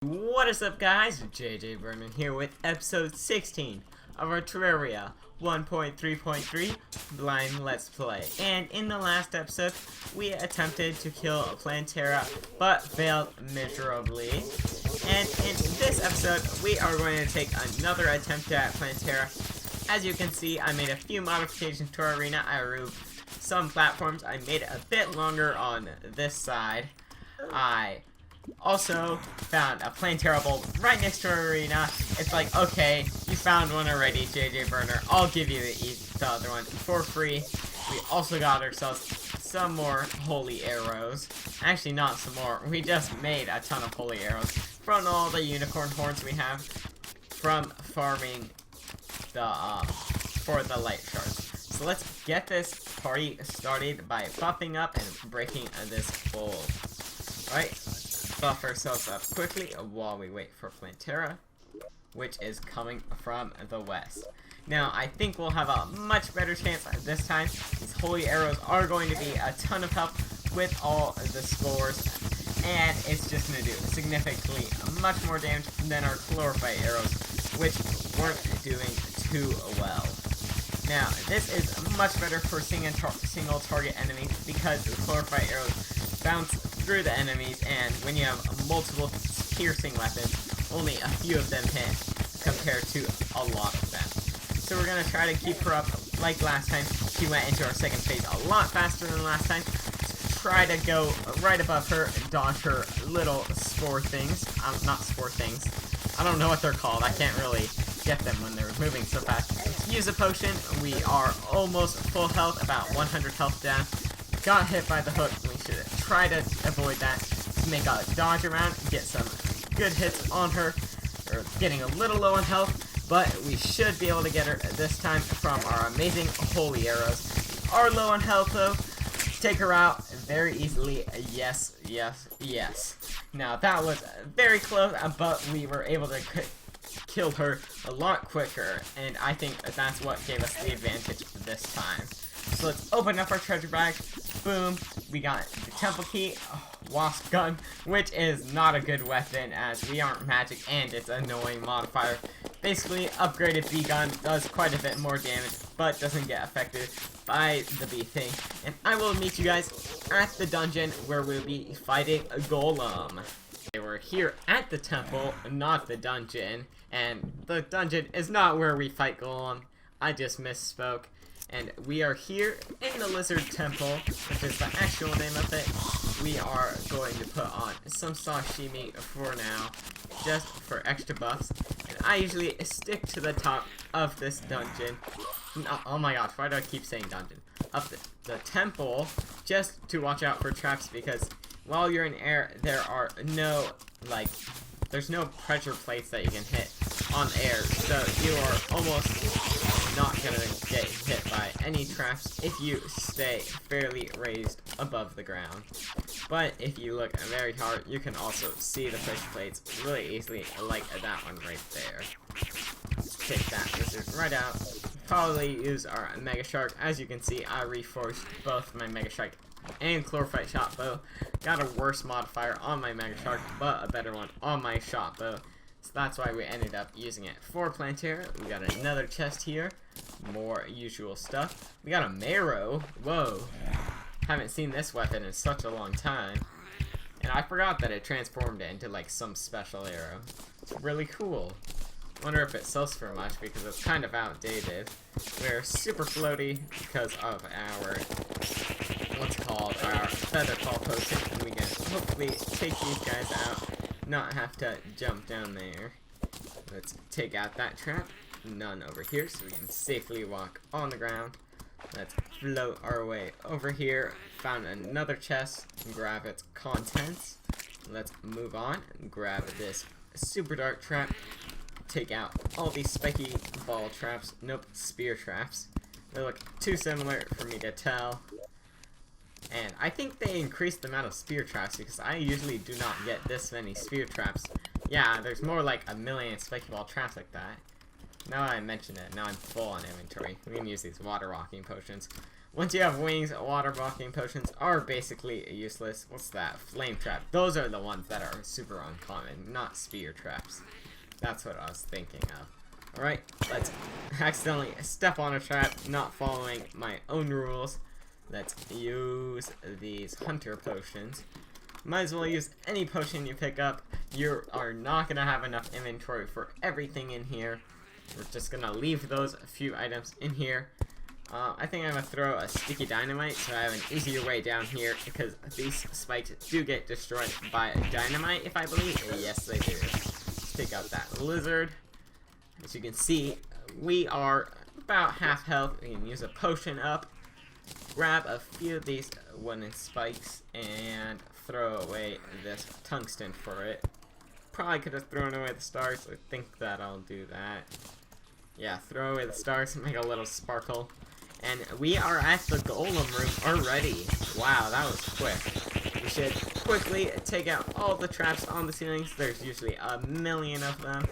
What is up, guys? JJburner here with episode 16 of our Terraria 1.3.3 blind let's play. And in the last episode, we attempted to kill a Plantera, but failed miserably. And in this episode, we are going to take another attempt at Plantera. As you can see, I made a few modifications to our arena. I removed some platforms. I made it a bit longer on this side. I also found a Plantera bolt right next to our arena. It's like, okay, you found one already, JJburner. I'll give you the other one for free. We also got ourselves some more holy arrows. Actually, not some more. We just made a ton of holy arrows from all the unicorn horns we have from farming the for the light shards. So let's get this party started by buffing up and breaking this bowl. Alright. Buff ourselves up quickly while we wait for Plantera, which is coming from the west. Now, I think we'll have a much better chance this time. These holy arrows are going to be a ton of help with all the scores, and it's just going to do significantly much more damage than our chlorophyte arrows, which weren't doing too well. Now, this is much better for single target enemies because the chlorophyte arrows bounce through the enemies, and when you have multiple piercing weapons, only a few of them hit compared to a lot of them. So we're going to try to keep her up like last time. She went into our second phase a lot faster than last time. Try to go right above her and dodge her little spore things. Not spore things. I don't know what they're called. I can't really get them when they're moving so fast. Use a potion. We are almost full health, about 100 health down. Got hit by the hook. We should try to avoid that. To make a dodge around, get some good hits on her. Or getting a little low on health, but we should be able to get her this time from our amazing holy arrows. We are low on health though. Take her out very easily. Yes, yes, yes. Now that was very close, but we were able to kill her a lot quicker, and I think that's what gave us the advantage this time. So let's open up our treasure bag. Boom. We got the temple key, wasp gun, which is not a good weapon as we aren't magic and it's an annoying modifier. Basically, upgraded bee gun does quite a bit more damage, but doesn't get affected by the bee thing. And I will meet you guys at the dungeon where we'll be fighting a golem. We're here at the temple, not the dungeon, and the dungeon is not where we fight golem. I just misspoke. And we are here in the Lizard Temple, which is the actual name of it. We are going to put on some sashimi for now, just for extra buffs. And I usually stick to the top of this dungeon. Oh my gosh, why do I keep saying dungeon? Of the temple, just to watch out for traps, because while you're in air, there are no, there's no pressure plates that you can hit on air. So you are almost not gonna get hit by any traps if you stay fairly raised above the ground. But if you look very hard, you can also see the pressure plates really easily, like that one right there. Let's take that lizard right out. Probably use our Mega Shark. As you can see, I reforged both my Mega Shark and Chlorophyte Shot Bow. Got a worse modifier on my Mega Shark, but a better one on my Shot Bow. So that's why we ended up using it for Plantera. We got another chest here. More usual stuff. We got a marrow. Whoa. Haven't seen this weapon in such a long time. And I forgot that it transformed into like some special arrow. It's really cool. Wonder if it sells for much because it's kind of outdated. We're super floaty because of our, what's called, our feather fall potion. And we can hopefully take these guys out. Not have to jump down there. Let's take out that trap. None over here, so we can safely walk on the ground. Let's float our way over here. Found another chest. Grab its contents. Let's move on and grab this super dark trap. Take out all these spiky ball traps. Nope, spear traps. They look too similar for me to tell. And I think they increased the amount of spear traps because I usually do not get this many spear traps. Yeah, there's more like a million spiky ball traps like that. Now I mention it, now I'm full on inventory. We can use these water walking potions. Once you have wings, water blocking potions are basically useless. What's that? Flame trap. Those are the ones that are super uncommon, not spear traps. That's what I was thinking of. Alright, let's accidentally step on a trap, not following my own rules. Let's use these hunter potions. Might as well use any potion you pick up. You are not going to have enough inventory for everything in here. We're just going to leave those few items in here. I think I'm going to throw a sticky dynamite so I have an easier way down here, because these spikes do get destroyed by dynamite, if I believe. Yes, they do. Let's take out that lizard. As you can see, we are about half health. We can use a potion up, grab a few of these wooden spikes, and throw away this tungsten for it. Probably could have thrown away the stars. I think that I'll do that. Yeah, throw away the stars and make a little sparkle. And we are at the golem room already. Wow, that was quick. We should quickly take out all the traps on the ceilings. There's usually a million of them.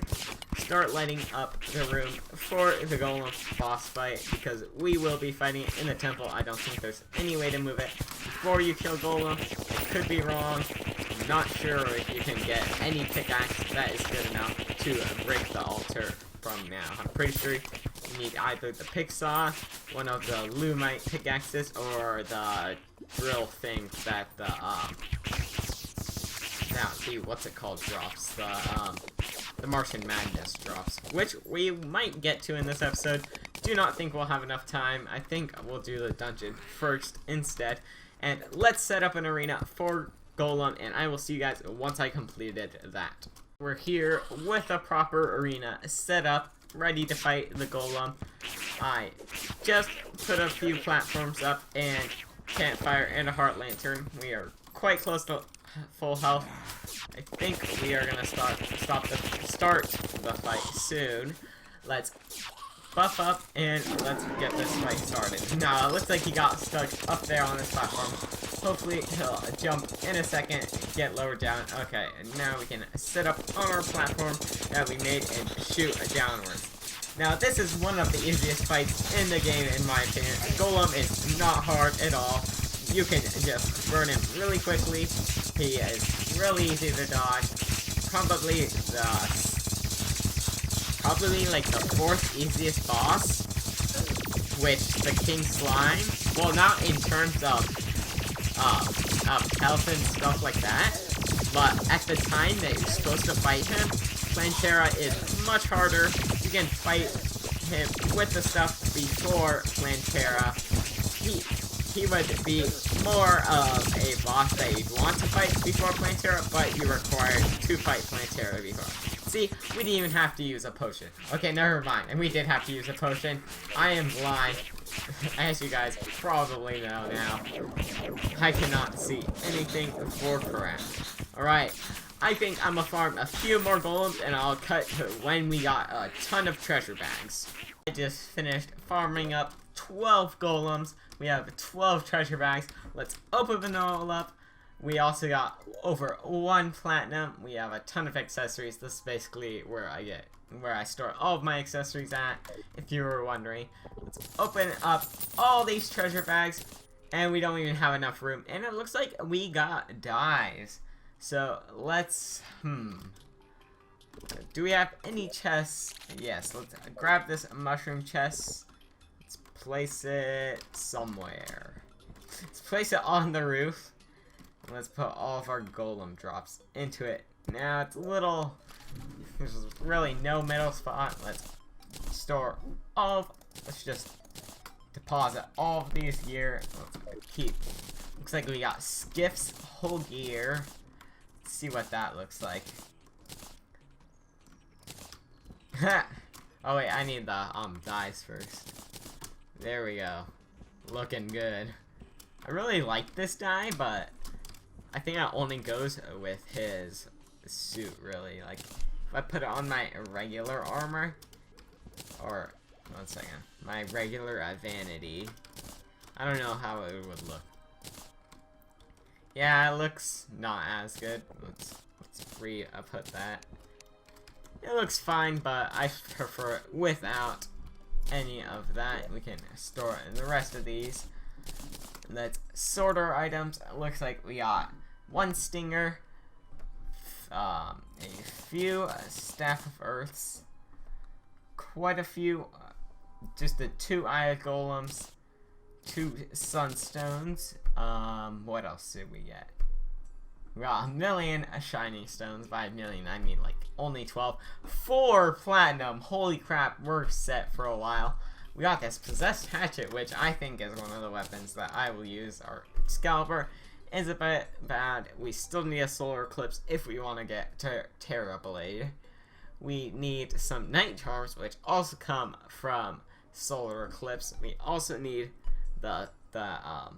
Start lighting up the room for the golem boss fight, because we will be fighting it in the temple. I don't think there's any way to move it before you kill golem. It could be wrong. I'm not sure if you can get any pickaxe that is good enough to break the altar from now. I'm pretty sure you need either the pick saw, one of the lumite pickaxes, or the drill thing that the what's it called drops, the Martian Madness drops, which we might get to in this episode. Do not think we'll have enough time. I think we'll do the dungeon first instead. And let's set up an arena for Golem, and I will see you guys once I completed that. We're here with a proper arena set up, ready to fight the Golem. I just put a few platforms up and campfire and a heart lantern. We are quite close to full health. I think we are gonna start the fight soon. Let's buff up and let's get this fight started. Now it looks like he got stuck up there on this platform. Hopefully he'll jump in a second, get lowered down. Okay, and now we can sit up on our platform that we made and shoot downwards. Now this is one of the easiest fights in the game in my opinion. Golem is not hard at all. You can just burn him really quickly. He is really easy to dodge. Probably like the fourth easiest boss, which the King Slime. Well, not in terms of health and stuff like that, but at the time that you're supposed to fight him, Plantera is much harder. You can fight him with the stuff before Plantera. He would be more of a boss that you'd want to fight before Plantera, but you're required to fight Plantera before. See, we didn't even have to use a potion. Okay, never mind. And we did have to use a potion. I am blind, as you guys probably know now. I cannot see anything for crap. Alright, I think I'm gonna farm a few more golems, and I'll cut to when we got a ton of treasure bags. I just finished farming up 12 golems. We have 12 treasure bags. Let's open them all up. We also got over 1 platinum. We have a ton of accessories. This is basically where I store all of my accessories at, if you were wondering. Let's open up all these treasure bags, and we don't even have enough room. And it looks like we got dyes. So let's do we have any chests? Yes, let's grab this mushroom chest. Let's place it somewhere. Let's place it on the roof. And let's put all of our golem drops into it. Now it's a little, there's really no middle spot. Let's store let's just deposit all of these here. Let's keep, looks like we got Skiff's whole gear. Let's see what that looks like. Oh wait, I need the dyes first. There we go. Looking good. I really like this dye, but I think that only goes with his suit, really. Like, if I put it on my regular armor, or, one second, my regular vanity, I don't know how it would look. Yeah, it looks not as good. Let's put that. It looks fine, but I prefer it without any of that. We can store it in the rest of these. Let's sort our items. It looks like we got one stinger, a few staff of earths, quite a few, just the 2 eye golems, 2 sunstones. What else did we get? We got 1 million shiny stones. By 1 million, I mean like only 12. 4 platinum. Holy crap, we're set for a while. We got this possessed hatchet, which I think is one of the weapons that I will use. Our scalper is a bit bad. We still need a solar eclipse if we want to get Terra Blade. We need some night charms, which also come from solar eclipse. We also need the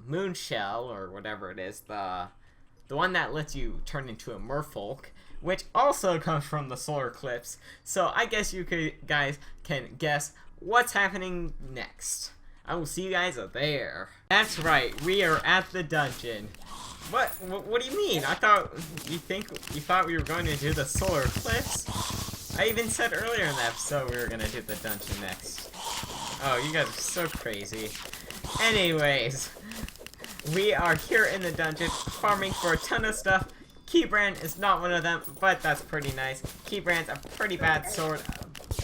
moon shell, or whatever it is, the one that lets you turn into a merfolk, which also comes from the solar eclipse. So I guess you guys can guess what's happening next. I will see you guys there. That's right, we are at the dungeon. What do you mean? I thought you thought we were going to do the solar eclipse? I even said earlier in the episode we were gonna do the dungeon next. Oh, you guys are so crazy. Anyways, we are here in the dungeon farming for a ton of stuff. Keybrand is not one of them, but that's pretty nice. Keybrand's a pretty bad sword,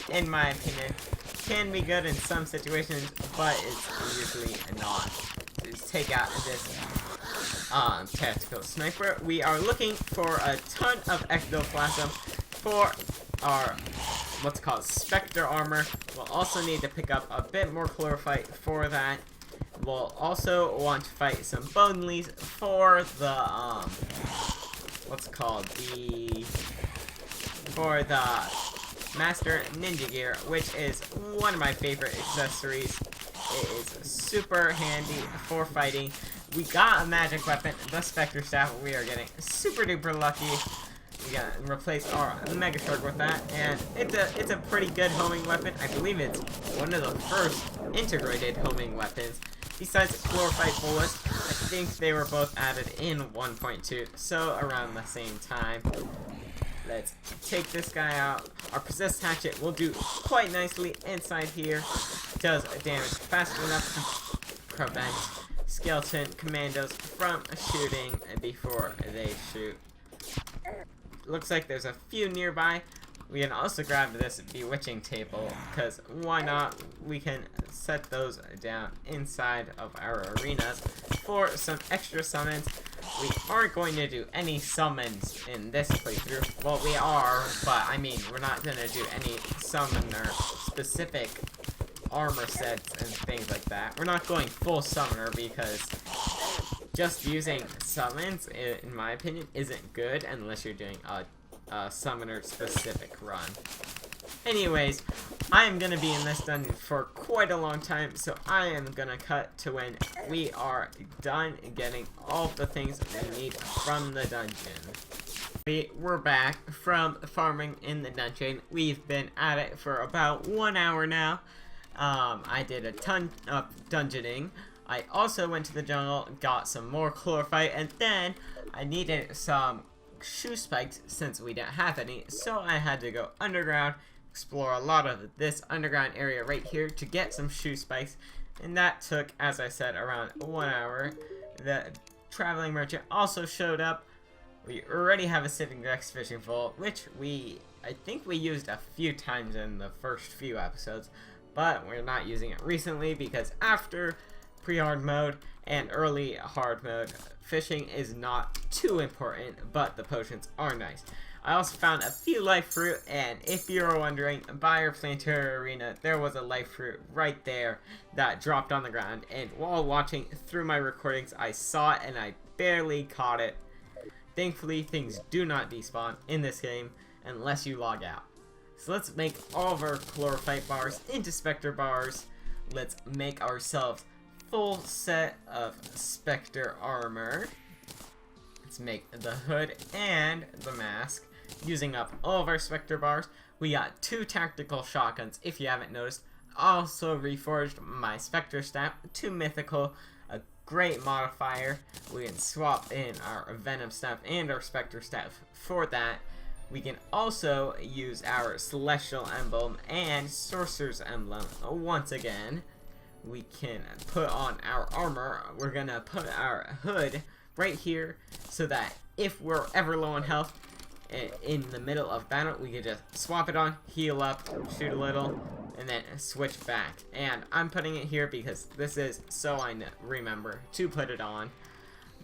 in my opinion. Can be good in some situations, but it's usually not. Let's take out this tactical sniper. We are looking for a ton of ectoplasm for our what's called specter armor. We'll also need to pick up a bit more chlorophyte for that. We'll also want to fight some boneleys for the what's called for the Master Ninja Gear, which is one of my favorite accessories. It is super handy for fighting. We got a magic weapon, the Spectre Staff. We are getting super duper lucky. We gotta replace our Mega Shark with that, and it's a pretty good homing weapon. I believe it's one of the first integrated homing weapons. Besides chlorophyte bullets, I think they were both added in 1.2, so around the same time. Let's take this guy out. Our possessed hatchet will do quite nicely inside here. Does damage fast enough to prevent skeleton commandos from shooting before they shoot. Looks like there's a few nearby. We can also grab this bewitching table, because why not? We can set those down inside of our arenas for some extra summons. We aren't going to do any summons in this playthrough. Well, we are, but I mean, we're not going to do any summoner specific armor sets and things like that. We're not going full summoner, because just using summons, in my opinion, isn't good unless you're doing a summoner specific run. Anyways, I am going to be in this dungeon for quite a long time, so I am going to cut to when we are done getting all the things we need from the dungeon. We're back from farming in the dungeon. We've been at it for about 1 hour now. I did a ton of dungeoning. I also went to the jungle, got some more chlorophyte, and then I needed some shoe spikes since we didn't have any, so I had to go underground, explore a lot of this underground area right here to get some shoe spikes, and that took, as I said, around 1 hour. The traveling merchant also showed up. We already have a sitting ducks fishing pole, which I think we used a few times in the first few episodes, but we're not using it recently because after pre-hard mode and early hard mode, fishing is not too important, but the potions are nice. I also found a few life fruit, and if you're wondering, by our Planteras arena, there was a life fruit right there that dropped on the ground, and while watching through my recordings, I saw it and I barely caught it. Thankfully, things do not despawn in this game unless you log out. So let's make all of our chlorophyte bars into specter bars. Let's make ourselves full set of specter armor. Let's make the hood and the mask using up all of our specter bars. We got 2 tactical shotguns, if you haven't noticed. Also reforged my specter staff to mythical, a great modifier. We can swap in our venom staff and our specter staff for that. We can also use our celestial emblem and sorcerer's emblem once again. we can put on our armor. We're gonna put our hood right here so that if we're ever low on health in the middle of battle, we can just swap it on, heal up, shoot a little, and then switch back. And I'm putting it here because this is so I remember to put it on.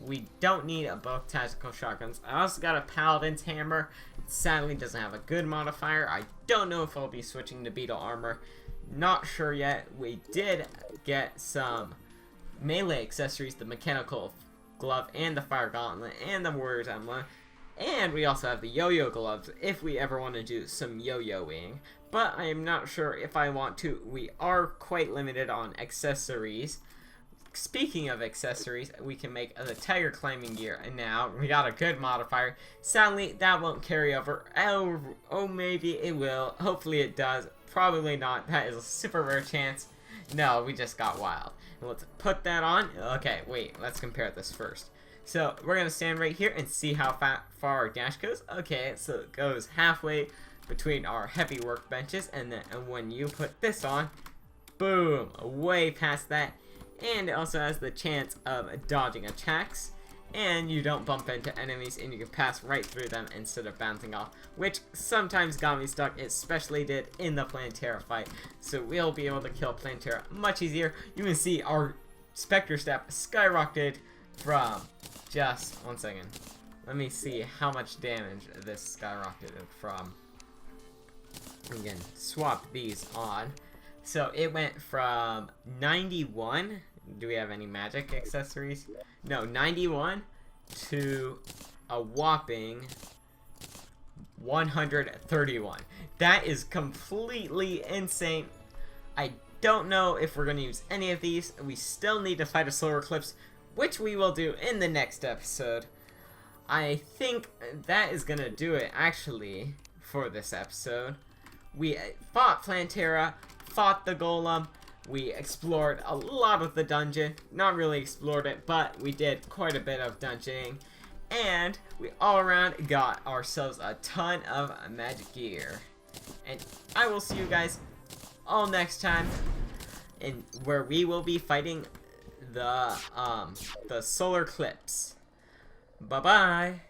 We don't need both tactical shotguns. I also got a paladin's hammer. It sadly doesn't have a good modifier. I don't know if I'll be switching to beetle armor. Not sure yet. We did get some melee accessories, the mechanical glove and the fire gauntlet and the warrior's emblem. And we also have the yo-yo gloves if we ever want to do some yo-yoing. But I am not sure if I want to. We are quite limited on accessories. Speaking of accessories, we can make the tiger climbing gear. And now we got a good modifier. Sadly, that won't carry over. Oh, maybe it will. Hopefully it does. Probably not. That is a super rare chance. No, we just got wild. And let's put that on. Okay, wait. Let's compare this first. So we're going to stand right here and see how far our dash goes. Okay, so it goes halfway between our heavy workbenches. And then when you put this on, boom, way past that. And it also has the chance of dodging attacks. And you don't bump into enemies and you can pass right through them instead of bouncing off. Which sometimes got me stuck, especially did in the Plantera fight. So we'll be able to kill Plantera much easier. You can see our Spectre Step skyrocketed from just 1 second. Let me see how much damage this skyrocketed from. We can swap these on. So it went from 91. Do we have any magic accessories? No, 91 to a whopping 131. That is completely insane. I don't know if we're going to use any of these. We still need to fight a solar eclipse, which we will do in the next episode. I think that is going to do it, actually, for this episode. We fought Plantera, fought the Golem. We explored a lot of the dungeon. Not really explored it, but we did quite a bit of dungeoning. And we all around got ourselves a ton of magic gear. And I will see you guys all next time, in where we will be fighting the solar eclipse. Bye bye.